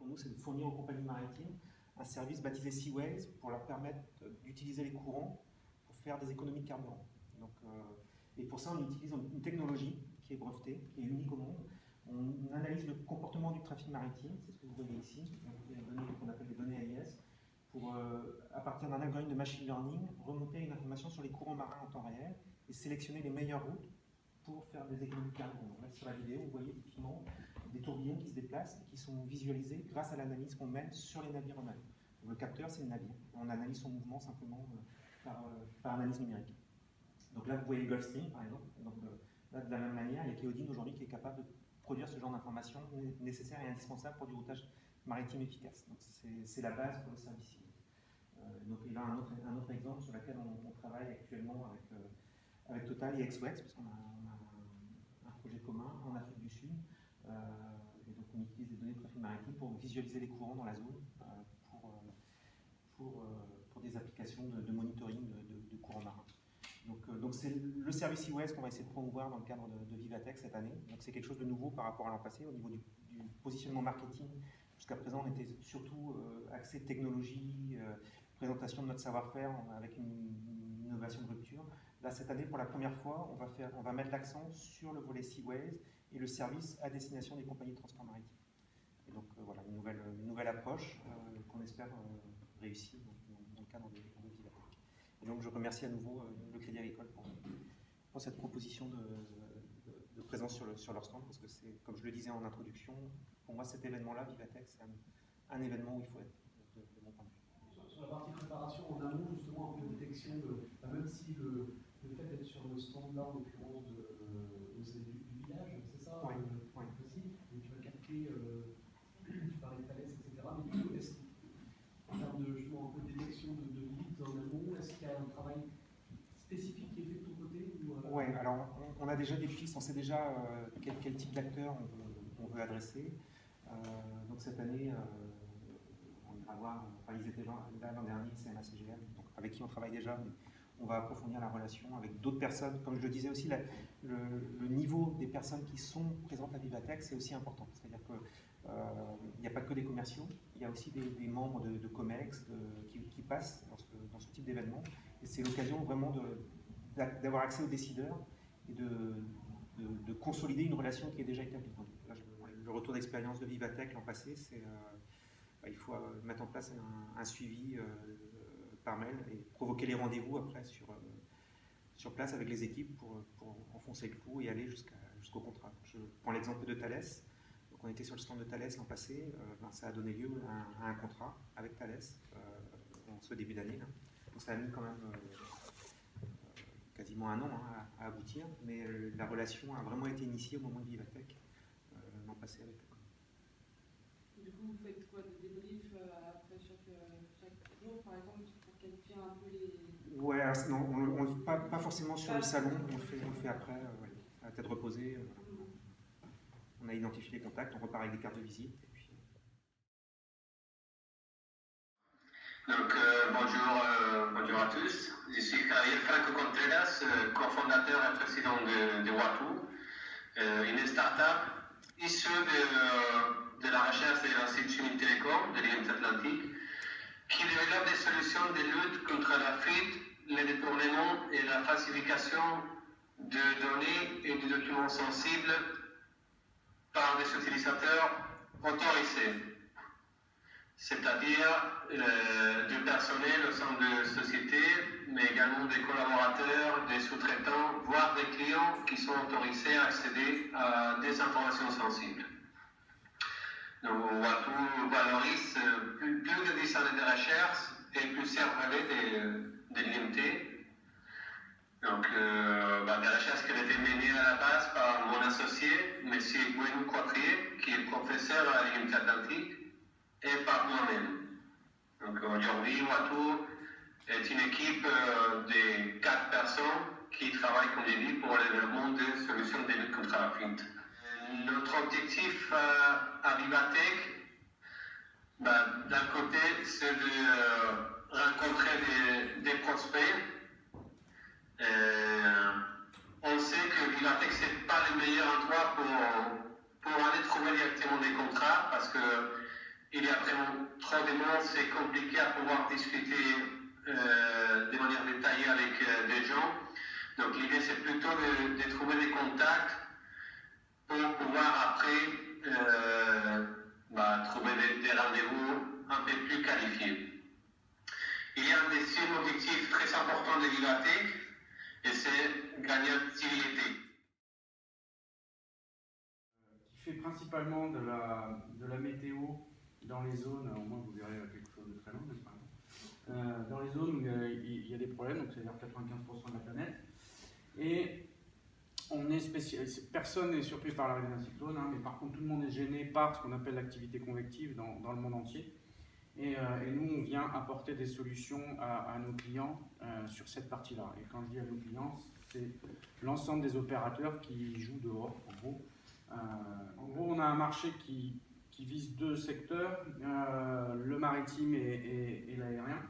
pour nous, c'est de fournir aux compagnies maritimes un service baptisé Seaways pour leur permettre d'utiliser les courants pour faire des économies de carburant. Donc, et pour ça, on utilise une technologie qui est brevetée, qui est unique au monde. On analyse le comportement du trafic maritime, c'est ce que vous voyez ici, des données qu'on appelle les données AIS, pour, à partir d'un algorithme de machine learning, remonter une information sur les courants marins en temps réel et sélectionner les meilleures routes pour faire des économies de carburant. Donc là, sur la vidéo, vous voyez effectivement des tourbillons qui se déplacent et qui sont visualisés grâce à l'analyse qu'on mène sur les navires eux-mêmes. Le capteur, c'est le navire. On analyse son mouvement simplement par analyse numérique. Donc là, vous voyez le Gulfstream, par exemple. Donc, là, de la même manière, il y a Keodin aujourd'hui qui est capable de produire ce genre d'informations nécessaires et indispensables pour du routage maritime efficace. Donc c'est la base pour le service. Donc il y a un autre exemple sur lequel on travaille actuellement avec Total et Exwex, parce qu'on a un projet commun en Afrique du Sud. Et donc on utilise des données de trafic maritime pour visualiser les courants dans la zone pour des applications de monitoring de courants marins. Donc c'est le service Seaways qu'on va essayer de promouvoir dans le cadre de Vivatech cette année. Donc c'est quelque chose de nouveau par rapport à l'an passé au niveau du positionnement marketing. Jusqu'à présent, on était surtout axé technologie, présentation de notre savoir-faire avec une innovation de rupture. Là, cette année, pour la première fois, on va mettre l'accent sur le volet Seaways et le service à destination des compagnies de transport maritime. Et donc voilà, une nouvelle approche qu'on espère réussir dans le cadre de Vivatech. Et donc je remercie à nouveau le Crédit Agricole pour cette proposition de présence sur leur stand, parce que c'est, comme je le disais en introduction, pour moi cet événement-là, Vivatech, c'est un événement où il faut être, de mon point de vue. Sur la partie préparation en amont, justement, un peu de détection, même si le fait d'être sur le stand là, en l'occurrence du village, c'est ça, oui. Aussi, et tu vas capter, tu parlais de Thales, etc. Mais du coup, en termes de justement un peu de détection de leads en amont, est-ce qu'il y a un travail spécifique qui est fait de ton côté Oui, alors on a déjà des pistes, on sait déjà quel type d'acteurs on veut adresser. Donc cette année, on ira voir, enfin ils étaient là l'an dernier, c'est CMA-CGM, donc avec qui on travaille déjà, mais on va approfondir la relation avec d'autres personnes. Comme je le disais aussi, le niveau des personnes qui sont présentes à Vivatech, c'est aussi important. C'est-à-dire qu'il n'y a pas que des commerciaux, il y a aussi des membres de COMEX qui passent dans ce type d'événement. Et c'est l'occasion vraiment d'avoir accès aux décideurs et de consolider une relation qui est déjà établie. Donc, là, le retour d'expérience de Vivatech l'an passé, c'est il faut mettre en place un suivi par mail et provoquer les rendez-vous après sur place avec les équipes pour enfoncer le clou et aller jusqu'au contrat. Je prends l'exemple de Thales. Donc, on était sur le stand de Thales l'an passé. Ça a donné lieu à un contrat avec Thales en ce début d'année. Donc ça a mis quand même quasiment un an à aboutir, mais la relation a vraiment été initiée au moment de Vivatech l'an passé avec eux. Du coup, vous faites quoi, des débriefs après chaque jour, par exemple, pour qualifier un peu les... Ouais, alors, non, on le fait pas forcément sur le salon, on le fait après, à la tête reposée. On a identifié les contacts, on repart avec des cartes de visite. Et puis... Donc, bonjour à tous. Je suis Javier Franco Contreras, cofondateur et président de Watu, une start-up issue de la recherche de l'Institut Unicom de l'Union Atlantique, qui développe des solutions de lutte contre la fuite, le détournement et la falsification de données et de documents sensibles par des utilisateurs autorisés, c'est-à-dire du personnel au sein de sociétés, mais également des collaborateurs, des sous-traitants, voire des clients qui sont autorisés à accéder à des informations sensibles. Donc, Watu valorise plus de 10 années de recherche et plusieurs relais de l'IMT. Donc, des recherches qui ont été menées à la base par mon associé, M. Gwenou Quatrier, qui est professeur à l'IMT Atlantique, et par moi-même. Donc aujourd'hui, Watu est une équipe de 4 personnes qui travaillent, comme j'ai dit, pour le développement de solutions de lutte contre la fuite. Notre objectif à Vivatech, d'un côté, c'est de rencontrer des prospects. On sait que Vivatech, ce n'est pas le meilleur endroit pour aller trouver directement des contrats, parce que il y a vraiment trop de monde, c'est compliqué à pouvoir discuter de manière détaillée avec des gens. Donc l'idée c'est plutôt de trouver des contacts pour pouvoir après trouver des rendez-vous un peu plus qualifiés. Il y a un deuxième objectif très important de l'IVATEC et c'est gagner en visibilité. Qui fait principalement de la météo dans les zones, au moins vous verrez quelque chose de très long, n'est-ce pas, dans les zones où il y a des problèmes, donc c'est-à-dire 95% de la planète. Et on est personne n'est surpris par l'arrivée d'un cyclone, mais par contre tout le monde est gêné par ce qu'on appelle l'activité convective dans le monde entier. Et nous, on vient apporter des solutions à nos clients sur cette partie-là. Et quand je dis à nos clients, c'est l'ensemble des opérateurs qui jouent dehors, en gros. En gros, on a un marché qui vise deux secteurs, le maritime et l'aérien.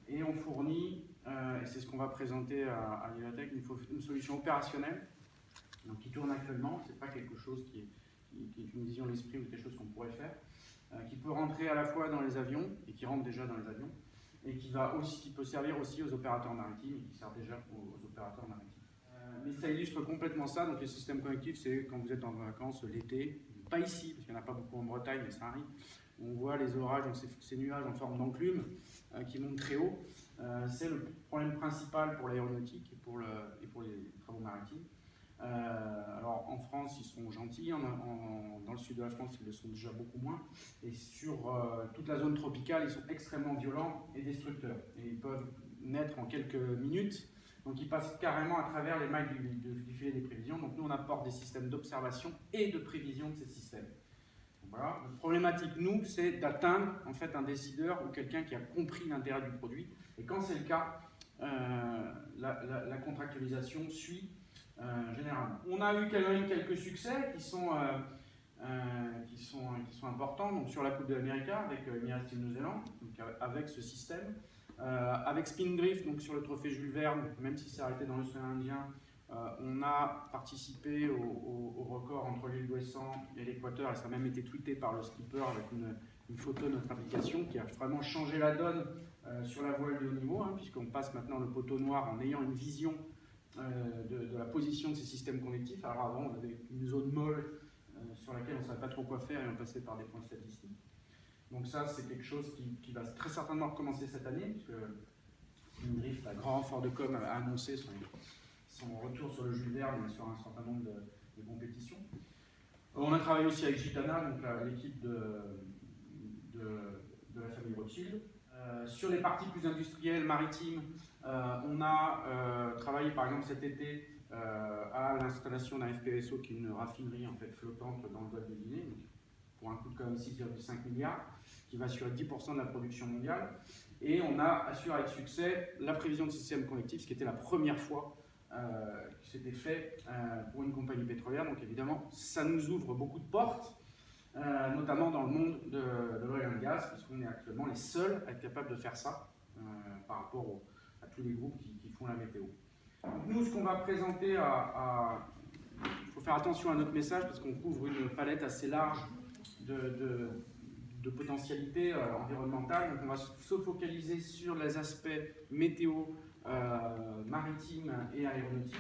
Et on fournit, et c'est ce qu'on va présenter à l'IVATEC, une solution opérationnelle donc qui tourne actuellement. Ce n'est pas quelque chose qui est une vision de l'esprit ou quelque chose qu'on pourrait faire. Qui peut rentrer à la fois dans les avions, et qui rentre déjà dans les avions, et qui peut servir aussi aux opérateurs maritimes, et qui sert déjà aux opérateurs maritimes. Mais ça illustre complètement ça. Donc les systèmes connectifs, c'est quand vous êtes en vacances l'été, pas ici, parce qu'il n'y en a pas beaucoup en Bretagne, mais ça arrive. On voit les orages, donc ces nuages en forme d'enclume qui montent très haut. C'est le problème principal pour l'aéronautique et pour les travaux maritimes. Alors en France, ils sont gentils, dans le sud de la France, ils le sont déjà beaucoup moins. Et sur toute la zone tropicale, ils sont extrêmement violents et destructeurs. Et ils peuvent naître en quelques minutes. Donc ils passent carrément à travers les mailles du filet des prévisions. Donc nous, on apporte des systèmes d'observation et de prévision de ces systèmes. Donc, voilà. Notre problématique, nous, c'est d'atteindre en fait un décideur ou quelqu'un qui a compris l'intérêt du produit. Et quand c'est le cas, la contractualisation suit. Généralement. On a eu quand même quelques succès qui sont importants, donc sur la Coupe de l'Amérique avec Emirates Nouvelle-Zélande, avec ce système, avec Spindrift, donc sur le trophée Jules Verne, même si c'est arrêté dans l'océan Indien, on a participé au record entre l'île d'Ouessant et l'Équateur, et ça a même été tweeté par le skipper avec une photo de notre application qui a vraiment changé la donne sur la voile de haut niveau, puisqu'on passe maintenant le poteau noir en ayant une vision de la position de ces systèmes connectifs. Alors avant, on avait une zone molle sur laquelle on ne savait pas trop quoi faire et on passait par des points statistiques. Donc ça, c'est quelque chose qui va très certainement recommencer cette année, puisque Spindrift, à grand renfort de com, a annoncé son retour sur le Jules Verne et sur un certain nombre de compétitions. On a travaillé aussi avec Gitana, donc l'équipe de la famille Rothschild. Sur les parties plus industrielles, maritimes, on a travaillé par exemple cet été à l'installation d'un FPSO qui est une raffinerie en fait, flottante dans le golfe de Guinée, donc, pour un coût de quand même 6,5 milliards, qui va assurer 10% de la production mondiale. Et on a assuré avec succès la prévision de systèmes connectifs, ce qui était la première fois que c'était fait pour une compagnie pétrolière. Donc évidemment, ça nous ouvre beaucoup de portes. Notamment dans le monde de l'oil and gas, puisqu'on est actuellement les seuls à être capables de faire ça par rapport à tous les groupes qui font la météo. Donc nous, ce qu'on va présenter, il faut faire attention à notre message parce qu'on couvre une palette assez large de potentialités environnementales. Donc on va se focaliser sur les aspects météo, maritimes et aéronautiques.